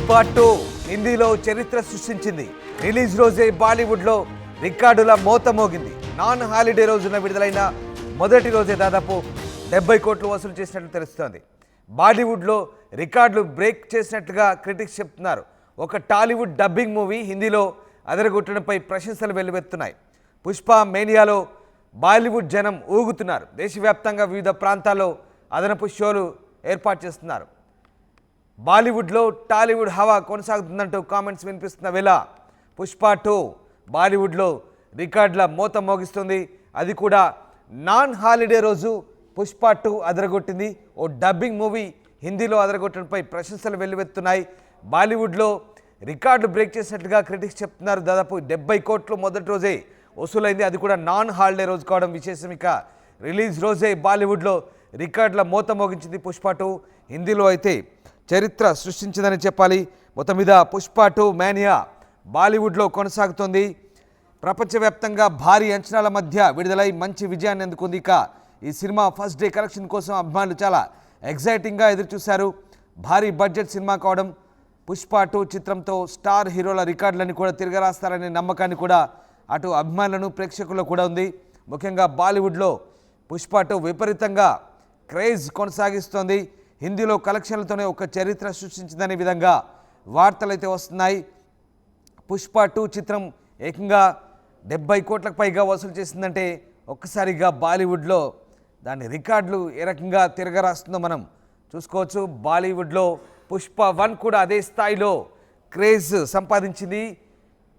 పుష్ప 2 హిందీలో చరిత్ర సృష్టించింది. రిలీజ్ రోజే బాలీవుడ్లో రికార్డుల మోత మోగింది. నాన్ హాలిడే రోజున విడుదలైన మొదటి రోజే దాదాపు 70 కోట్లు వసూలు చేసినట్లు తెలుస్తోంది. బాలీవుడ్లో రికార్డులు బ్రేక్ చేసినట్లుగా క్రిటిక్స్ చెప్తున్నారు. ఒక టాలీవుడ్ డబ్బింగ్ మూవీ హిందీలో అదరగొట్టడంపై ప్రశంసలు వెల్లువెత్తున్నాయి. పుష్ప మేనియాలో బాలీవుడ్ జనం ఊగుతున్నారు. దేశవ్యాప్తంగా వివిధ ప్రాంతాల్లో అదనపు షోలు ఏర్పాటు చేస్తున్నారు. బాలీవుడ్లో టాలీవుడ్ హవా కొనసాగుతుందంటూ కామెంట్స్ వినిపిస్తున్న వేళ పుష్ప 2 బాలీవుడ్లో రికార్డుల మోత మోగిస్తుంది. అది కూడా నాన్ హాలిడే రోజు పుష్ప 2 అదరగొట్టింది. ఓ డబ్బింగ్ మూవీ హిందీలో అదరగొట్టడంపై ప్రశంసలు వెల్లువెత్తున్నాయి. బాలీవుడ్లో రికార్డులు బ్రేక్ చేసినట్లుగా క్రిటిక్స్ చెప్తున్నారు. దాదాపు 70 కోట్లు మొదటి రోజే వసూలైంది. అది కూడా నాన్ హాలిడే రోజు కావడం విశేషం. ఇక రిలీజ్ రోజే బాలీవుడ్లో రికార్డుల మోత మోగించింది పుష్ప 2. హిందీలో అయితే చరిత్ర సృష్టించిందని చెప్పాలి. మొత్తం మీద పుష్ప 2 మేనియా బాలీవుడ్లో కొనసాగుతోంది. ప్రపంచవ్యాప్తంగా భారీ అంచనాల మధ్య విడుదలై మంచి విజయాన్ని అందుకుంది. ఇక ఈ సినిమా ఫస్ట్ డే కలెక్షన్ కోసం అభిమానులు చాలా ఎగ్జైటింగ్గా ఎదురుచూశారు. భారీ బడ్జెట్ సినిమా కావడం, పుష్ప 2 చిత్రంతో స్టార్ హీరోల రికార్డులని కూడా తిరగరాస్తారనే నమ్మకాన్ని కూడా అటు అభిమానులను ప్రేక్షకుల్లో కూడా ఉంది. ముఖ్యంగా బాలీవుడ్లో పుష్ప 2 విపరీతంగా క్రేజ్ కొనసాగిస్తోంది. హిందీలో కలెక్షన్లతోనే ఒక చరిత్ర సృష్టించిందనే విధంగా వార్తలు అయితే వస్తున్నాయి. పుష్ప 2 చిత్రం ఏకంగా 70 కోట్లకు పైగా వసూలు చేసిందంటే ఒక్కసారిగా బాలీవుడ్లో దాని రికార్డులు ఏ రకంగా తిరగరాస్తుందో మనం చూసుకోవచ్చు. బాలీవుడ్లో పుష్ప 1 కూడా అదే స్థాయిలో క్రేజ్ సంపాదించింది.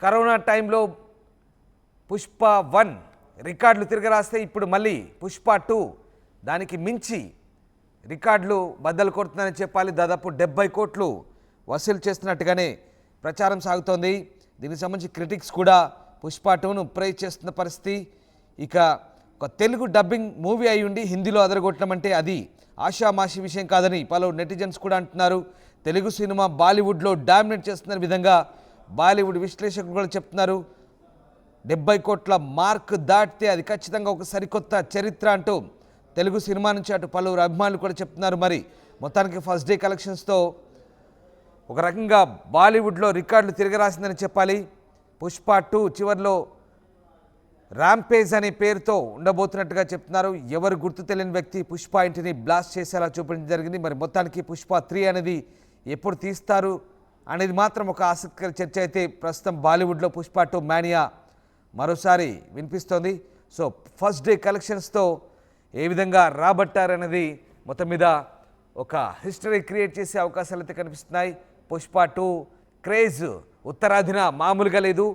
కరోనా టైంలో పుష్ప 1 రికార్డులు తిరగరాస్తే ఇప్పుడు మళ్ళీ పుష్ప 2 దానికి మించి రికార్డులు బద్దలు కొడుతుందని చెప్పాలి. దాదాపు 70 కోట్లు వసూలు చేస్తున్నట్టుగానే ప్రచారం సాగుతోంది. దీనికి సంబంధించి క్రిటిక్స్ కూడా పుష్ప 2ను ప్రైజ్ చేస్తున్న పరిస్థితి. ఇక ఒక తెలుగు డబ్బింగ్ మూవీ అయి ఉండి హిందీలో అదరగొట్టడం అంటే అది ఆషామాషి విషయం కాదని పలు నెటిజన్స్ కూడా అంటున్నారు. తెలుగు సినిమా బాలీవుడ్లో డామినేట్ చేస్తున్న విధంగా బాలీవుడ్ విశ్లేషకులు కూడా చెప్తున్నారు. 70 కోట్ల మార్క్ దాటితే అది ఖచ్చితంగా ఒక సరికొత్త చరిత్ర అంటూ తెలుగు సినిమా నుంచి అటు పలువురు అభిమానులు కూడా చెప్తున్నారు. మరి మొత్తానికి ఫస్ట్ డే కలెక్షన్స్తో ఒక రకంగా బాలీవుడ్లో రికార్డులు తిరగరాసిందని చెప్పాలి. పుష్ప 2 చివరిలో ర్యాంపేజ్ అనే పేరుతో ఉండబోతున్నట్టుగా చెప్తున్నారు. ఎవరు గుర్తు తెలియని వ్యక్తి పుష్ప ఇంటిని బ్లాస్ట్ చేసేలా చూపించడం జరిగింది. మరి మొత్తానికి పుష్ప 3 అనేది ఎప్పుడు తీస్తారు అనేది మాత్రం ఒక ఆసక్తికర చర్చ అయితే ప్రస్తుతం బాలీవుడ్లో పుష్ప 2 మేనియా మరోసారి వినిపిస్తోంది. సో ఫస్ట్ డే కలెక్షన్స్తో ఏ విధంగా రాబట్టారనేది మొత్తం మీద ఒక హిస్టరీ క్రియేట్ చేసే అవకాశాలు అయితే కనిపిస్తున్నాయి. పుష్ప 2 క్రేజ్ ఉత్తరాదిన మామూలుగా లేదు.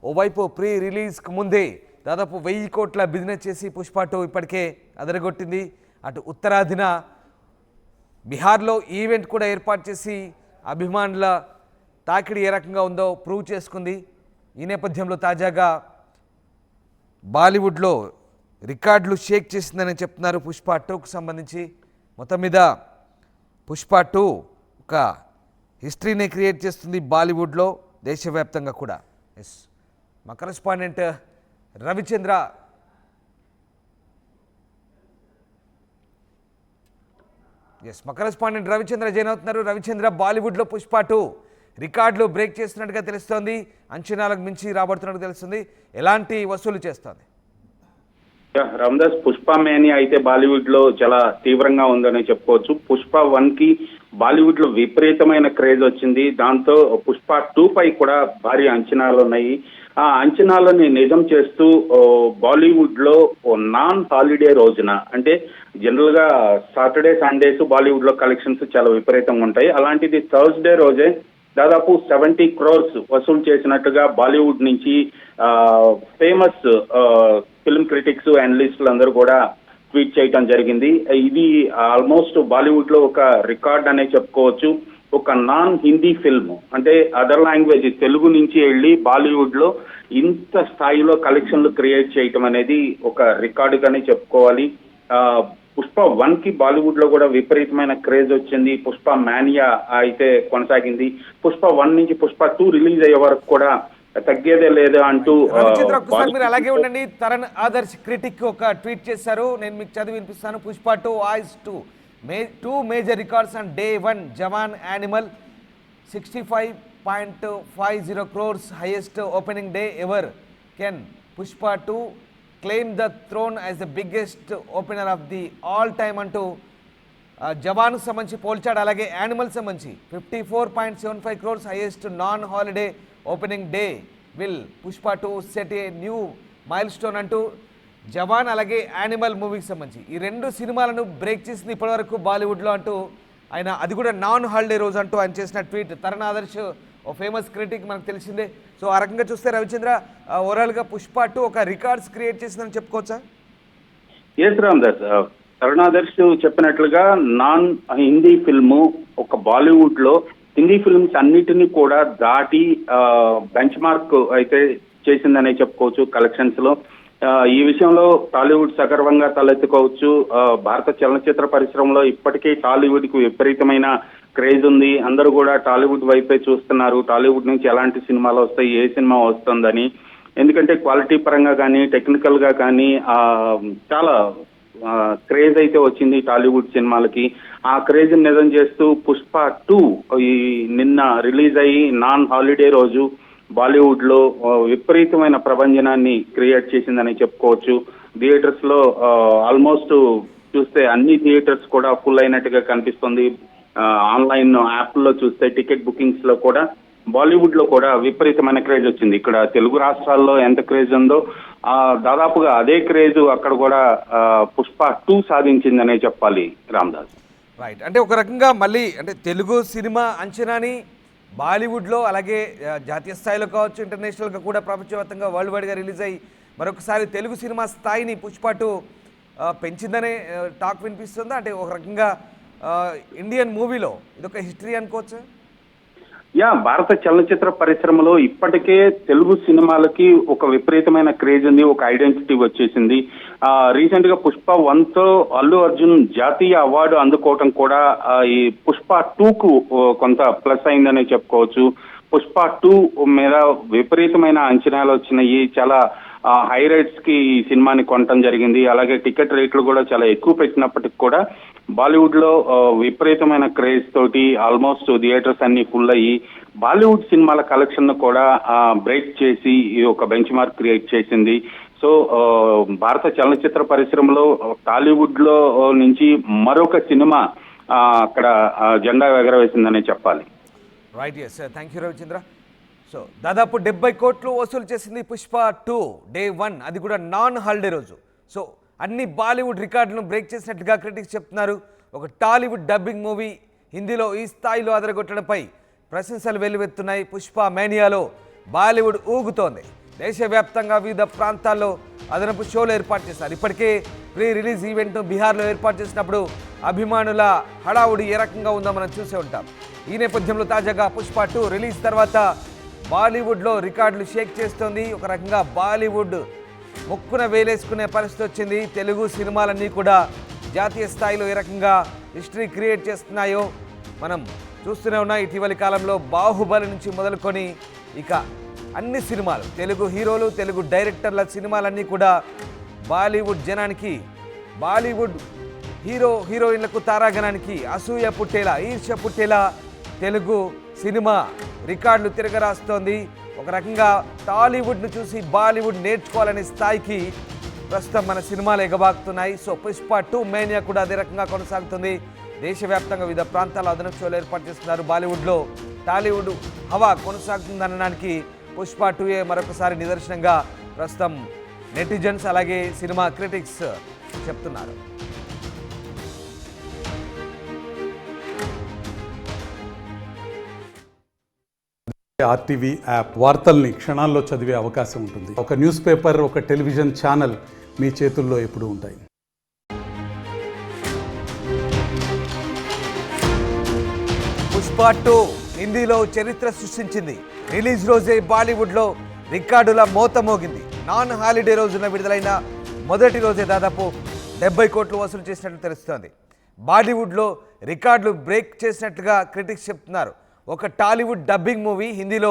ఓవైపు ప్రీ రిలీజ్కి ముందే దాదాపు 1000 కోట్ల బిజినెస్ చేసి పుష్ప 2 ఇప్పటికే అదరగొట్టింది. అటు ఉత్తరాదిన బీహార్లో ఈవెంట్ కూడా ఏర్పాటు చేసి అభిమానుల తాకిడి ఏ రకంగా ఉందో ప్రూవ్ చేసుకుంది. ఈ నేపథ్యంలో తాజాగా బాలీవుడ్లో రికార్డులు షేక్ చేసిందని చెప్తున్నారు పుష్ప 2కు సంబంధించి. మొత్తం మీద పుష్ప 2 ఒక హిస్టరీని క్రియేట్ చేస్తుంది బాలీవుడ్లో, దేశవ్యాప్తంగా కూడా. ఎస్, మా కరెస్పాండెంట్ రవిచంద్ర జాయిన్ అవుతున్నారు. రవిచంద్ర, బాలీవుడ్లో పుష్ప 2 రికార్డులు బ్రేక్ చేస్తున్నట్టుగా తెలుస్తోంది. అంచనాలకు మించి రాబడుతున్నట్టు తెలుస్తుంది. ఎలాంటి వసూలు చేస్తోంది? రామదాస్, పుష్ప మేనియా అయితే బాలీవుడ్ లో చాలా తీవ్రంగా ఉందని చెప్పుకోవచ్చు. పుష్ప 1 కి బాలీవుడ్ లో విపరీతమైన క్రేజ్ వచ్చింది. దాంతో పుష్ప 2 పై కూడా భారీ అంచనాలు ఉన్నాయి. ఆ అంచనాలని నిజం చేస్తూ బాలీవుడ్ లో నాన్ హాలిడే రోజున, అంటే జనరల్ గా సాటర్డే సండేస్ బాలీవుడ్ లో కలెక్షన్స్ చాలా విపరీతంగా ఉంటాయి. అలాంటిది థర్స్డే రోజే దాదాపు 70 crores వసూలు చేసినట్టుగా బాలీవుడ్ నుంచి ఫేమస్ ఫిల్మ్ క్రిటిక్స్, అనలిస్టులు అందరూ కూడా ట్వీట్ చేయడం జరిగింది. ఇది ఆల్మోస్ట్ బాలీవుడ్ లో ఒక రికార్డ్ అనే చెప్పుకోవచ్చు. ఒక నాన్ హిందీ ఫిల్మ్, అంటే అదర్ లాంగ్వేజ్ తెలుగు నుంచి వెళ్ళి బాలీవుడ్ లో ఇంత స్థాయిలో కలెక్షన్లు క్రియేట్ చేయటం అనేది ఒక రికార్డుగానే చెప్పుకోవాలి. పుష్ప 1 కి బాలీవుడ్ లో కూడా విపరీతమైన క్రేజ్ వచ్చింది. పుష్ప మేనియా అయితే కొనసాగింది. పుష్ప 1 నుంచి పుష్ప 2 రిలీజ్ అయ్యే వరకు కూడా తగ్గేదే లేదు అంటూ మీరు అలాగే ఉండండి. తరణ్ ఆదర్శ్ క్రిటిక్ ఒక ట్వీట్ చేశారు, నేను మీకు చదివి వినిపిస్తాను. Pushpa 2 eyes 2 2 major records on day 1. Jawan, Animal, 65.50 crores, highest opening day ever. Can Pushpa 2 claim the throne as the biggest opener of the all time అంటూ జవాన్ సంబంధించి పోల్చాడు. అలాగే యానిమల్ సంబంధించి 54.75 crores, highest non holiday opening day. Will Pushpa 2 set a new mile stone అంటూ జవాన్ అలాగే animal మూవీకి సంబంధించి ఈ రెండు సినిమాలను బ్రేక్ చేసింది ఇప్పటివరకు బాలీవుడ్లో అంటూ ఆయన, అది కూడా నాన్ హాలిడే రోజు అంటూ ఆయన చేసిన ట్వీట్. తరుణ్ ఆదర్శ్ ఓ ఫేమస్ క్రిటిక్ మనకు తెలిసిందే. సో ఆ రకంగా చూస్తే రవిచంద్ర, ఓవరాల్గా పుష్ప 2 ఒక రికార్డ్స్ క్రియేట్ చేసిందని చెప్పుకోవచ్చా? ఎస్ రామ్దాస్, తరుణాదర్శ్ చెప్పినట్లుగా నాన్ హిందీ ఫిల్ము ఒక బాలీవుడ్ లో హిందీ ఫిల్మ్స్ అన్నిటినీ కూడా దాటి బెంచ్ మార్క్ అయితే చేసిందనే చెప్పుకోవచ్చు కలెక్షన్స్ లో. ఈ విషయంలో టాలీవుడ్ సగర్వంగా తలెత్తుకోవచ్చు. భారత చలనచిత్ర పరిశ్రమలో ఇప్పటికే టాలీవుడ్ కు విపరీతమైన క్రేజ్ ఉంది. అందరూ కూడా టాలీవుడ్ వైపే చూస్తున్నారు. టాలీవుడ్ నుంచి ఎలాంటి సినిమాలు వస్తాయి, ఏ సినిమా వస్తుందని. ఎందుకంటే క్వాలిటీ పరంగా కానీ టెక్నికల్ గా కానీ చాలా క్రేజ్ అయితే వచ్చింది టాలీవుడ్ సినిమాలకి. ఆ క్రేజ్ నిజం చేస్తూ పుష్ప 2 ఈ నిన్న రిలీజ్ అయ్యి నాన్ హాలిడే రోజు బాలీవుడ్ లో విపరీతమైన ప్రభంజనాన్ని క్రియేట్ చేసిందని చెప్పుకోవచ్చు. థియేటర్స్ లో ఆల్మోస్ట్ చూస్తే అన్ని థియేటర్స్ కూడా ఫుల్ అయినట్టుగా కనిపిస్తుంది. ఆన్లైన్ యాప్ లో చూస్తే టికెట్ బుకింగ్స్ లో కూడా బాలీవుడ్ లో కూడా విపరీతమైన క్రేజ్ వచ్చింది. ఇక్కడ తెలుగు రాష్ట్రాల్లో ఎంత క్రేజ్ ఉందో దాదాపుగా అదే క్రేజ్ అక్కడ కూడా పుష్ప 2 సాధించిందనే చెప్పాలి రామ్దాస్. రైట్, అంటే ఒక రకంగా మళ్ళీ అంటే తెలుగు సినిమా అంచనాని బాలీవుడ్లో అలాగే జాతీయ స్థాయిలో కావచ్చు, ఇంటర్నేషనల్గా కూడా ప్రపంచవ్యాప్తంగా వరల్డ్ వైడ్గా రిలీజ్ అయ్యి మరొకసారి తెలుగు సినిమా స్థాయిని పుష్ప 2 పెంచిందనే టాక్ వినిపిస్తుందా? అంటే ఒక రకంగా ఇండియన్ మూవీలో ఇదొక హిస్టరీ అనుకోవచ్చు. భారత చలనచిత్ర పరిశ్రమలో ఇప్పటికే తెలుగు సినిమాలకి ఒక విపరీతమైన క్రేజ్ ఉంది, ఒక ఐడెంటిటీ వచ్చేసింది. రీసెంట్ గా పుష్ప 1తో అల్లు అర్జున్ జాతీయ అవార్డు అందుకోవటం కూడా ఈ పుష్ప 2కు కొంత ప్లస్ అయిందనే చెప్పుకోవచ్చు. పుష్ప 2 మీద విపరీతమైన అంచనాలు వచ్చినాయి. చాలా హై రేట్స్ కి ఈ సినిమాని కొనటం జరిగింది. అలాగే టికెట్ రేట్లు కూడా చాలా ఎక్కువ పెట్టినప్పటికి కూడా బాలీవుడ్ లో విపరీతమైన క్రేజ్ తోటి ఆల్మోస్ట్ థియేటర్స్ అన్ని ఫుల్ అయ్యి బాలీవుడ్ సినిమాల కలెక్షన్ కూడా బ్రేక్ చేసి ఒక బెంచ్ మార్క్ క్రియేట్ చేసింది. సో భారత చలనచిత్ర పరిశ్రమలో టాలీవుడ్ లో నుంచి మరొక సినిమా అక్కడ జెండా ఎగరవేసిందనే చెప్పాలి. Right, yes, thank you Ravichandra. So దాదాపు 70 కోట్లు వసూలు చేసింది పుష్ప 2 డే 1, అది కూడా నాన్ హాలిడే రోజు. సో అన్ని బాలీవుడ్ రికార్డులను బ్రేక్ చేసినట్టుగా క్రిటిక్స్ చెప్తున్నారు. ఒక టాలీవుడ్ డబ్బింగ్ మూవీ హిందీలో ఈ స్థాయిలో అదరగొట్టడంపై ప్రశంసలు వెల్లువెత్తున్నాయి. పుష్ప మేనియాలో బాలీవుడ్ ఊగుతోంది. దేశవ్యాప్తంగా వివిధ ప్రాంతాల్లో అదనపు షోలు ఏర్పాటు చేశారు. ఇప్పటికే ప్రీ రిలీజ్ ఈవెంట్ను బీహార్లో ఏర్పాటు చేసినప్పుడు అభిమానుల హడావుడి ఏ రకంగా ఉందో మనం చూసే ఉంటాం. ఈ నేపథ్యంలో తాజాగా పుష్ప 2 రిలీజ్ తర్వాత బాలీవుడ్లో రికార్డులు షేక్ చేస్తోంది. ఒక రకంగా బాలీవుడ్ ముక్కున వేలేసుకునే పరిస్థితి వచ్చింది. తెలుగు సినిమాలన్నీ కూడా జాతీయ స్థాయిలో ఏ రకంగా హిస్టరీ క్రియేట్ చేస్తున్నాయో మనం చూస్తూనే ఉన్నాం. ఇటీవలి కాలంలో బాహుబలి నుంచి మొదలుకొని ఇక అన్ని సినిమాలు, తెలుగు హీరోలు, తెలుగు డైరెక్టర్ల సినిమాలన్నీ కూడా బాలీవుడ్ జనానికి, బాలీవుడ్ హీరోయిన్లకు తారాగణానికి అసూయ పుట్టేలా, ఈర్ష్య పుట్టేలా తెలుగు సినిమా రికార్డులు తిరగరాస్తోంది. ఒక రకంగా టాలీవుడ్ను చూసి బాలీవుడ్ నేర్చుకోవాలనే స్థాయికి ప్రస్తుతం మన సినిమాలు ఎగబాకుతున్నాయి. సో పుష్ప 2 మేనియా కూడా అదే రకంగా కొనసాగుతుంది. దేశవ్యాప్తంగా వివిధ ప్రాంతాల్లో అదనపు షోలు ఏర్పాటు చేస్తున్నారు. బాలీవుడ్లో టాలీవుడ్ హవా కొనసాగుతుందనడానికి పుష్ప 2 మరొకసారి నిదర్శనంగా ప్రస్తుతం నెటిజన్స్ అలాగే సినిమా క్రిటిక్స్ చెప్తున్నారు. ఆర్టీవీ యాప్ వార్తల్ని క్షణాల్లో చదివే అవకాశం ఉంటుంది. ఒక న్యూస్ పేపర్, ఒక టెలివిజన్ ఛానల్ మీ చేతుల్లో ఎప్పుడూ ఉంటాయి. పుష్ప 2 హిందీలో చరిత్ర సృష్టించింది. రిలీజ్ రోజే బాలీవుడ్లో రికార్డుల మోత మోగింది. నాన్ హాలిడే రోజున విడుదలైన మొదటి రోజే దాదాపు 70 కోట్లు వసూలు చేసినట్లు తెలుస్తోంది. బాలీవుడ్లో రికార్డులు బ్రేక్ చేసినట్లుగా క్రిటిక్స్ చెప్తున్నారు. ఒక టాలీవుడ్ డబ్బింగ్ మూవీ హిందీలో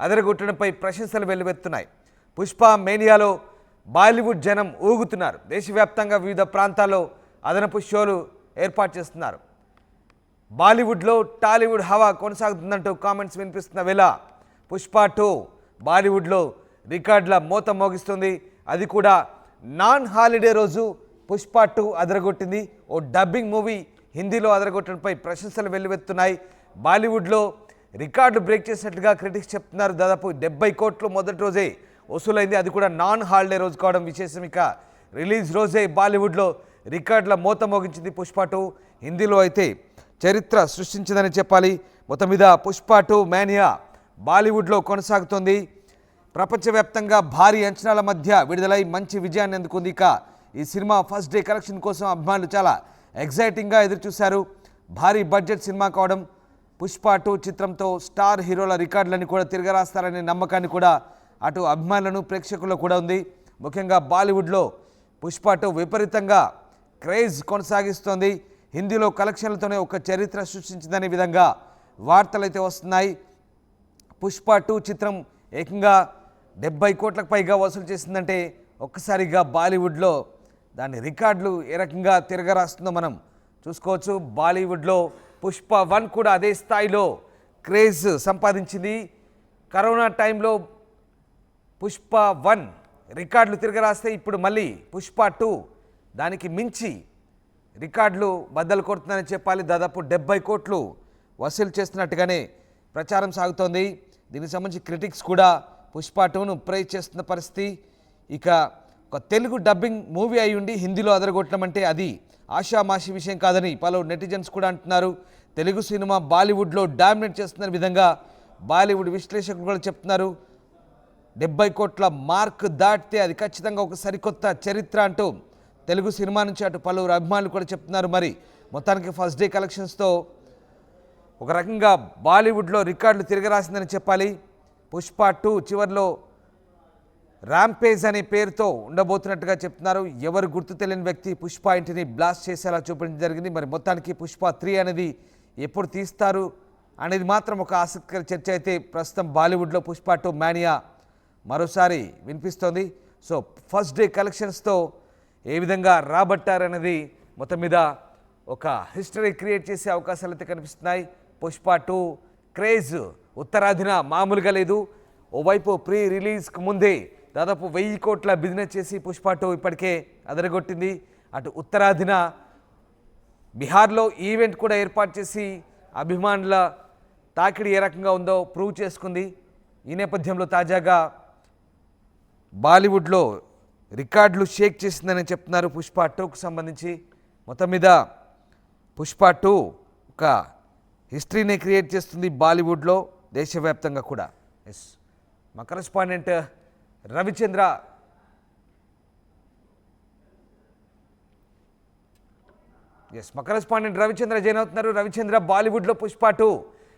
అదరగొట్టడంపై ప్రశంసలు వెల్లువెత్తున్నాయి. పుష్ప మేనియాలో బాలీవుడ్ జనం ఊగుతున్నారు. దేశవ్యాప్తంగా వివిధ ప్రాంతాల్లో అదనపు షోలు ఏర్పాటు చేస్తున్నారు. బాలీవుడ్లో టాలీవుడ్ హవా కొనసాగుతుందంటూ కామెంట్స్ వినిపిస్తున్న వేళ పుష్ప 2 బాలీవుడ్లో రికార్డుల మోత మోగిస్తుంది. అది కూడా నాన్ హాలిడే రోజు పుష్ప 2 అదరగొట్టింది. ఓ డబ్బింగ్ మూవీ హిందీలో అదరగొట్టడంపై ప్రశంసలు వెల్లువెత్తున్నాయి. బాలీవుడ్లో రికార్డు బ్రేక్ చేసినట్లుగా క్రిటిక్స్ చెప్తున్నారు. దాదాపు 70 కోట్లు మొదటి రోజే వసూలైంది. అది కూడా నాన్ హాలిడే రోజు కావడం విశేషం. ఇక రిలీజ్ రోజే బాలీవుడ్లో రికార్డుల మోత మోగించింది పుష్ప 2. హిందీలో అయితే చరిత్ర సృష్టించిందని చెప్పాలి. మొత్తం మీద పుష్ప 2 మేనియా బాలీవుడ్లో కొనసాగుతోంది. ప్రపంచవ్యాప్తంగా భారీ అంచనాల మధ్య విడుదలై మంచి విజయాన్ని అందుకుంది. ఇక ఈ సినిమా ఫస్ట్ డే కలెక్షన్ కోసం అభిమానులు చాలా ఎగ్జైటింగ్గా ఎదురుచూశారు. భారీ బడ్జెట్ సినిమా కావడం, పుష్ప 2 చిత్రంతో స్టార్ హీరోల రికార్డులని కూడా తిరగరాస్తారనే నమ్మకాన్ని కూడా అటు అభిమానులను ప్రేక్షకుల్లో కూడా ఉంది. ముఖ్యంగా బాలీవుడ్లో పుష్ప 2 విపరీతంగా క్రేజ్ కొనసాగిస్తోంది. హిందీలో కలెక్షన్లతోనే ఒక చరిత్ర సృష్టించిందనే విధంగా వార్తలు అయితే వస్తున్నాయి. పుష్ప 2 చిత్రం ఏకంగా 70 కోట్లకు పైగా వసూలు చేసిందంటే ఒక్కసారిగా బాలీవుడ్లో దాని రికార్డులు ఏ రకంగా తిరగరాస్తుందో మనం చూసుకోవచ్చు. బాలీవుడ్లో పుష్ప 1 కూడా అదే స్థాయిలో క్రేజ్ సంపాదించింది. కరోనా టైంలో పుష్ప 1 రికార్డులు తిరగరాస్తే ఇప్పుడు మళ్ళీ పుష్ప 2 దానికి మించి రికార్డులు బద్దలు కొడుతుందని చెప్పాలి. దాదాపు 70 కోట్లు వసూలు చేస్తున్నట్టుగానే ప్రచారం సాగుతోంది. దీనికి సంబంధించి క్రిటిక్స్ కూడా పుష్ప 2ను ప్రైజ్ చేస్తున్న పరిస్థితి. ఇక ఒక తెలుగు డబ్బింగ్ మూవీ అయి ఉండి హిందీలో అదరగొట్టడం అంటే అది ఆషామాషి విషయం కాదని పలువురు నెటిజన్స్ కూడా అంటున్నారు. తెలుగు సినిమా బాలీవుడ్లో డామినేట్ చేస్తున్న విధంగా బాలీవుడ్ విశ్లేషకులు కూడా చెప్తున్నారు. 70 కోట్ల మార్క్ దాటితే అది ఖచ్చితంగా ఒక సరికొత్త చరిత్ర అంటూ తెలుగు సినిమా నుంచి అటు పలువురు అభిమానులు కూడా చెప్తున్నారు. మరి మొత్తానికి ఫస్ట్ డే కలెక్షన్స్తో ఒక రకంగా బాలీవుడ్లో రికార్డులు తిరగరాసిందని చెప్పాలి. పుష్ప 2 చివరిలో ర్యాంపేజ్ అనే పేరుతో ఉండబోతున్నట్టుగా చెప్తున్నారు. ఎవరు గుర్తు తెలియని వ్యక్తి పుష్ప ఇంటిని బ్లాస్ట్ చేసేలా చూపించడం జరిగింది. మరి మొత్తానికి పుష్ప 3 అనేది ఎప్పుడు తీస్తారు అనేది మాత్రం ఒక ఆసక్తికర చర్చ అయితే ప్రస్తుతం బాలీవుడ్లో పుష్ప 2 మేనియా మరోసారి వినిపిస్తోంది. సో ఫస్ట్ డే కలెక్షన్స్తో ఏ విధంగా రాబట్టారనేది మొత్తం మీద ఒక హిస్టరీ క్రియేట్ చేసే అవకాశాలు అయితే కనిపిస్తున్నాయి. పుష్ప 2 క్రేజ్ ఉత్తరాదిన మామూలుగా లేదు. ఓవైపు ప్రీ రిలీజ్కి ముందే దాదాపు 1000 కోట్ల బిజినెస్ చేసి పుష్ప 2 ఇప్పటికే అదరగొట్టింది. అటు ఉత్తరాదిన బీహార్లో ఈవెంట్ కూడా ఏర్పాటు చేసి అభిమానుల తాకిడి ఏ రకంగా ఉందో ప్రూవ్ చేసుకుంది. ఈ నేపథ్యంలో తాజాగా బాలీవుడ్లో రికార్డులు షేక్ చేసిందని చెప్తున్నారు పుష్ప 2కు సంబంధించి. మొత్తం మీద పుష్ప 2 ఒక హిస్టరీని క్రియేట్ చేస్తుంది బాలీవుడ్లో, దేశవ్యాప్తంగా కూడా. ఎస్, మా కరెస్పాండెంట్ రవిచంద్ర జాయిన్ అవుతున్నారు. రవిచంద్ర, బాలీవుడ్లో పుష్ప 2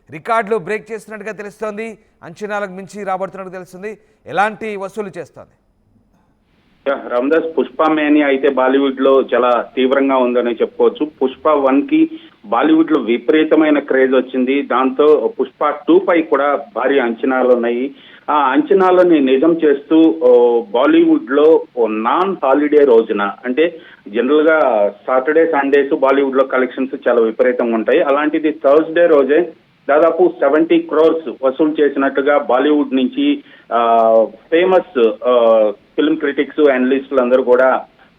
రికార్డులు బ్రేక్ చేస్తున్నట్టుగా తెలుస్తోంది. అంచనాలకు మించి రాబడుతున్నట్టు తెలుస్తుంది. ఎలాంటి వసూలు చేస్తోంది? రామదాస్, పుష్ప మేనియా అయితే బాలీవుడ్ లో చాలా తీవ్రంగా ఉందని చెప్పుకోవచ్చు. పుష్ప 1 కి బాలీవుడ్ లో విపరీతమైన క్రేజ్ వచ్చింది. దాంతో పుష్ప 2 పై కూడా భారీ అంచనాలు ఉన్నాయి. ఆ అంచనాలని నిజం చేస్తూ బాలీవుడ్ లో నాన్ హాలిడే రోజున, అంటే జనరల్ గా సాటర్డే సండేస్ బాలీవుడ్ లో కలెక్షన్స్ చాలా విపరీతంగా ఉంటాయి. అలాంటిది థర్స్డే రోజే దాదాపు 70 crores వసూలు చేసినట్టుగా బాలీవుడ్ నుంచి ఫేమస్ ఫిల్మ్ క్రిటిక్స్, అనలిస్టులు అందరూ కూడా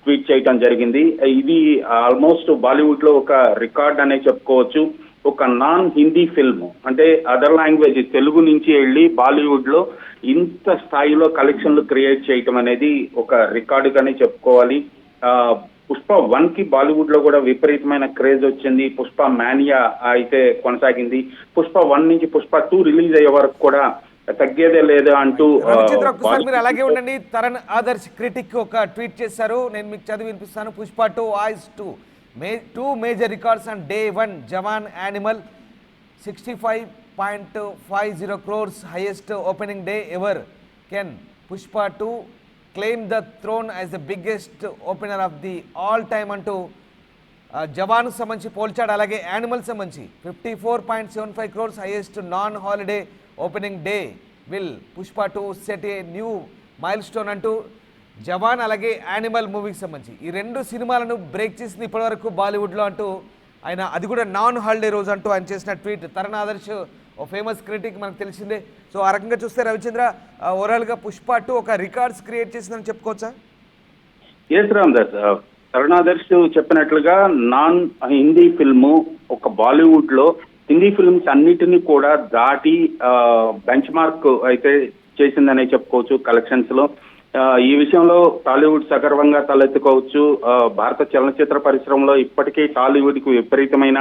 ట్వీట్ చేయడం జరిగింది. ఇది ఆల్మోస్ట్ బాలీవుడ్ లో ఒక రికార్డ్ అనే చెప్పుకోవచ్చు. ఒక నాన్ హిందీ ఫిల్మ్, అంటే అదర్ లాంగ్వేజ్ తెలుగు నుంచి వెళ్ళి బాలీవుడ్ లో ఇంత స్థాయిలో కలెక్షన్లు క్రియేట్ చేయటం అనేది ఒక రికార్డుగానే చెప్పుకోవాలి. పుష్ప 1 కి బాలీవుడ్ లో కూడా విపరీతమైన క్రేజ్ వచ్చింది. పుష్ప మేనియా అయితే కొనసాగింది. పుష్ప 1 నుంచి పుష్ప 2 రిలీజ్ అయ్యే వరకు కూడా తగ్గేదే లేదా అంటూ మీరు అలాగే ఉండండి. తరణ్ ఆదర్శ్ క్రిటిక్ ఒక ట్వీట్ చేశారు, నేను మీకు చదివి వినిపిస్తాను. Pushpa 2 eyes to two major records on day 1. Jawan Animal 65.50 crores, highest opening day ever. Can Pushpa 2 claim the throne as the biggest opener of the all time అంటూ జవాన్ సంబంధించి పోల్చాడు. అలాగే యానిమల్ సంబంధించి 54.75 crores, highest non holiday opening day. Will Pushpa 2 set a new mile stone అంటూ జవాన్ అలాగే animal మూవీకి సంబంధించి ఈ రెండు సినిమాలను బ్రేక్ చేసింది ఇప్పటివరకు బాలీవుడ్లో అంటూ ఆయన అది కూడా నాన్ హాలిడే రోజు అంటూ ఆయన చేసిన ట్వీట్. తరుణ్ ఆదర్శ్ ఓ ఫేమస్ క్రిటిక్ మనకు తెలిసిందే. సో ఆ రకంగా చూస్తే రవిచంద్ర ఓవరాల్గా పుష్ప 2 ఒక రికార్డ్స్ క్రియేట్ చేసిందని చెప్పుకోవచ్చా? ఎస్ రామ్దాస్, తరుణాదర్శ్ చెప్పినట్లుగా నాన్ హిందీ ఫిల్మ్ ఒక బాలీవుడ్ లో హిందీ ఫిల్మ్స్ అన్నిటినీ కూడా దాటి బెంచ్ మార్క్ అయితే చేసిందనే చెప్పుకోవచ్చు కలెక్షన్స్ లో. ఈ విషయంలో టాలీవుడ్ సగర్వంగా తలెత్తుకోవచ్చు. భారత చలనచిత్ర పరిశ్రమలో ఇప్పటికీ టాలీవుడ్ కు విపరీతమైన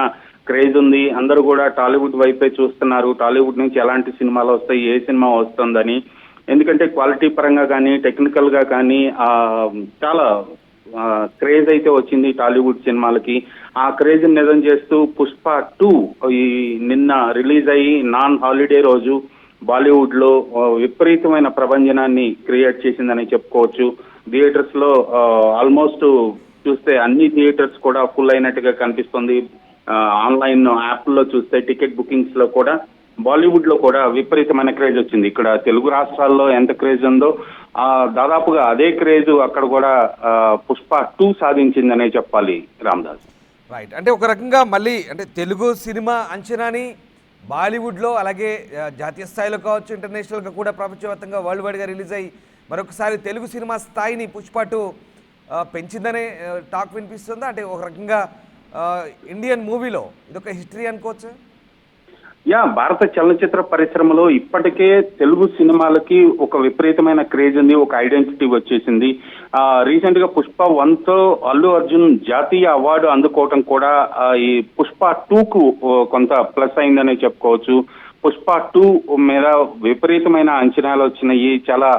క్రేజ్ ఉంది. అందరూ కూడా టాలీవుడ్ వైపే చూస్తున్నారు. టాలీవుడ్ నుంచి ఎలాంటి సినిమాలు వస్తాయి, ఏ సినిమా వస్తుందని. ఎందుకంటే క్వాలిటీ పరంగా కానీ టెక్నికల్ గా కానీ చాలా క్రేజ్ అయితే వచ్చింది టాలీవుడ్ సినిమాలకి. ఆ క్రేజ్ నిజం చేస్తూ పుష్ప 2 ఈ నిన్న రిలీజ్ అయ్యి నాన్ హాలిడే రోజు బాలీవుడ్ లో విపరీతమైన ప్రభంజనాన్ని క్రియేట్ చేసిందని చెప్పుకోవచ్చు. థియేటర్స్ లో ఆల్మోస్ట్ చూస్తే అన్ని థియేటర్స్ కూడా ఫుల్ అయినట్టుగా కనిపిస్తుంది. ఆన్లైన్ యాప్ లో చూస్తే టికెట్ బుకింగ్స్ లో కూడా బాలీవుడ్ లో కూడా విపరీతమైన క్రేజ్ వచ్చింది. ఇక్కడ తెలుగు రాష్ట్రాల్లో ఎంత క్రేజ్ ఉందో దాదాపుగా అదే క్రేజ్ అక్కడ కూడా పుష్ప 2 సాధించిందనే చెప్పాలి రామ్దాస్. రైట్, అంటే ఒక రకంగా మళ్ళీ అంటే తెలుగు సినిమా అంచనాని బాలీవుడ్లో అలాగే జాతీయ స్థాయిలో కావచ్చు, ఇంటర్నేషనల్గా కూడా ప్రపంచవ్యాప్తంగా వరల్డ్ వైడ్గా రిలీజ్ అయ్యి మరొకసారి తెలుగు సినిమా స్థాయిని పుష్ప 2 పెంచిందనే టాక్ వినిపిస్తుందా? అంటే ఒక రకంగా ఇండియన్ మూవీలో ఇదొక హిస్టరీ అనుకోవచ్చు. భారత చలనచిత్ర పరిశ్రమలో ఇప్పటికే తెలుగు సినిమాలకి ఒక విపరీతమైన క్రేజ్ ఉంది, ఒక ఐడెంటిటీ వచ్చేసింది. రీసెంట్ గా పుష్ప 1తో అల్లు అర్జున్ జాతీయ అవార్డు అందుకోవటం కూడా ఈ పుష్ప 2కు కొంత ప్లస్ అయిందనే చెప్పుకోవచ్చు. పుష్ప 2 మీద విపరీతమైన అంచనాలు వచ్చినాయి. చాలా